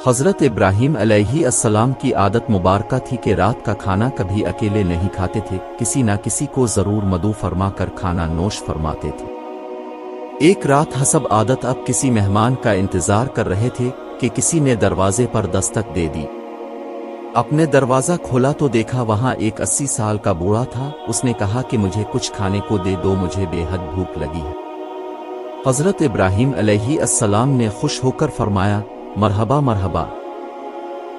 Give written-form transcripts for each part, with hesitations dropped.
حضرت ابراہیم علیہ السلام کی عادت مبارکہ تھی کہ رات کا کھانا کبھی اکیلے نہیں کھاتے تھے، کسی نہ کسی کو ضرور مدعو فرما کر کھانا نوش فرماتے تھے۔ ایک رات حسب عادت اب کسی مہمان کا انتظار کر رہے تھے کہ کسی نے دروازے پر دستک دے دی۔ اپنے دروازہ کھولا تو دیکھا وہاں ایک 80 سال کا بوڑھا تھا۔ اس نے کہا کہ مجھے کچھ کھانے کو دے دو، مجھے بے حد بھوک لگی ہے۔ حضرت ابراہیم علیہ السلام نے خوش ہو کر فرمایا، مرحبا مرحبا۔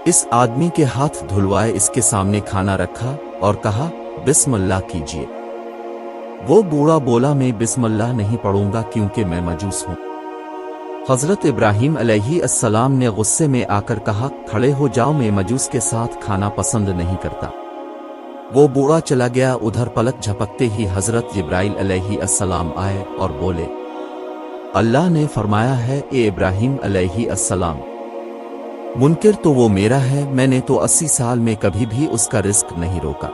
اس آدمی کے ہاتھ دھلوائے، اس کے سامنے کھانا رکھا اور کہا بسم اللہ کیجیے۔ وہ بوڑھا بولا، میں بسم اللہ نہیں پڑھوں گا کیونکہ میں مجوس ہوں۔ حضرت ابراہیم علیہ السلام نے غصے میں آ کر کہا، کھڑے ہو جاؤ، میں مجوس کے ساتھ کھانا پسند نہیں کرتا۔ وہ بوڑھا چلا گیا۔ ادھر پلک جھپکتے ہی حضرت جبرائیل علیہ السلام آئے اور بولے، اللہ نے فرمایا ہے اے ابراہیم علیہ السلام، منکر تو وہ میرا ہے، میں نے تو 80 سال میں کبھی بھی اس کا رزق نہیں روکا۔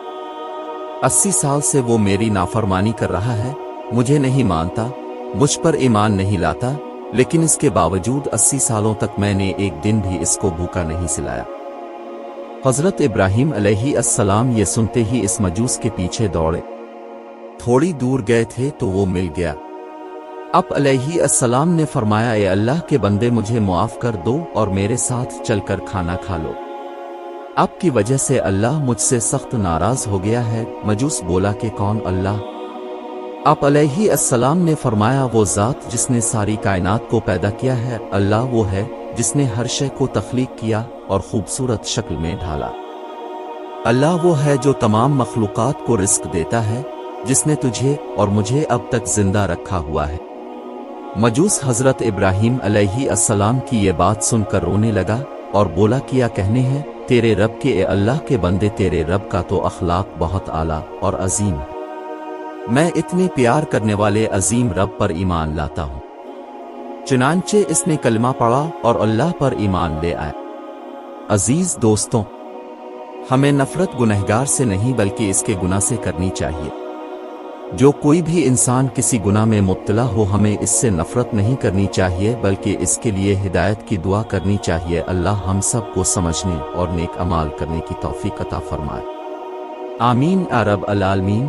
80 سال سے وہ میری نافرمانی کر رہا ہے، مجھے نہیں مانتا، مجھ پر ایمان نہیں لاتا، لیکن اس کے باوجود 80 سالوں تک میں نے ایک دن بھی اس کو بھوکا نہیں سلایا۔ حضرت ابراہیم علیہ السلام یہ سنتے ہی اس مجوس کے پیچھے دوڑے۔ تھوڑی دور گئے تھے تو وہ مل گیا۔ اب علیہ السلام نے فرمایا، اے اللہ کے بندے، مجھے معاف کر دو اور میرے ساتھ چل کر کھانا کھا لو۔ اب کی وجہ سے اللہ مجھ سے سخت ناراض ہو گیا ہے۔ مجوس بولا کہ کون اللہ؟ اب علیہ السلام نے فرمایا، وہ ذات جس نے ساری کائنات کو پیدا کیا ہے، اللہ وہ ہے جس نے ہر شے کو تخلیق کیا اور خوبصورت شکل میں ڈھالا۔ اللہ وہ ہے جو تمام مخلوقات کو رزق دیتا ہے، جس نے تجھے اور مجھے اب تک زندہ رکھا ہوا ہے۔ مجوس حضرت ابراہیم علیہ السلام کی یہ بات سن کر رونے لگا اور بولا، کیا کہنے ہیں تیرے رب کے، اے اللہ کے بندے، تیرے رب کا تو اخلاق بہت اعلیٰ اور عظیم ہے۔ میں اتنے پیار کرنے والے عظیم رب پر ایمان لاتا ہوں۔ چنانچہ اس نے کلمہ پڑھا اور اللہ پر ایمان لے آیا۔ عزیز دوستوں، ہمیں نفرت گنہگار سے نہیں بلکہ اس کے گناہ سے کرنی چاہیے۔ جو کوئی بھی انسان کسی گناہ میں مبتلا ہو، ہمیں اس سے نفرت نہیں کرنی چاہیے بلکہ اس کے لیے ہدایت کی دعا کرنی چاہیے۔ اللہ ہم سب کو سمجھنے اور نیک اعمال کرنے کی توفیق عطا فرمائے۔ آمین یا رب العالمین۔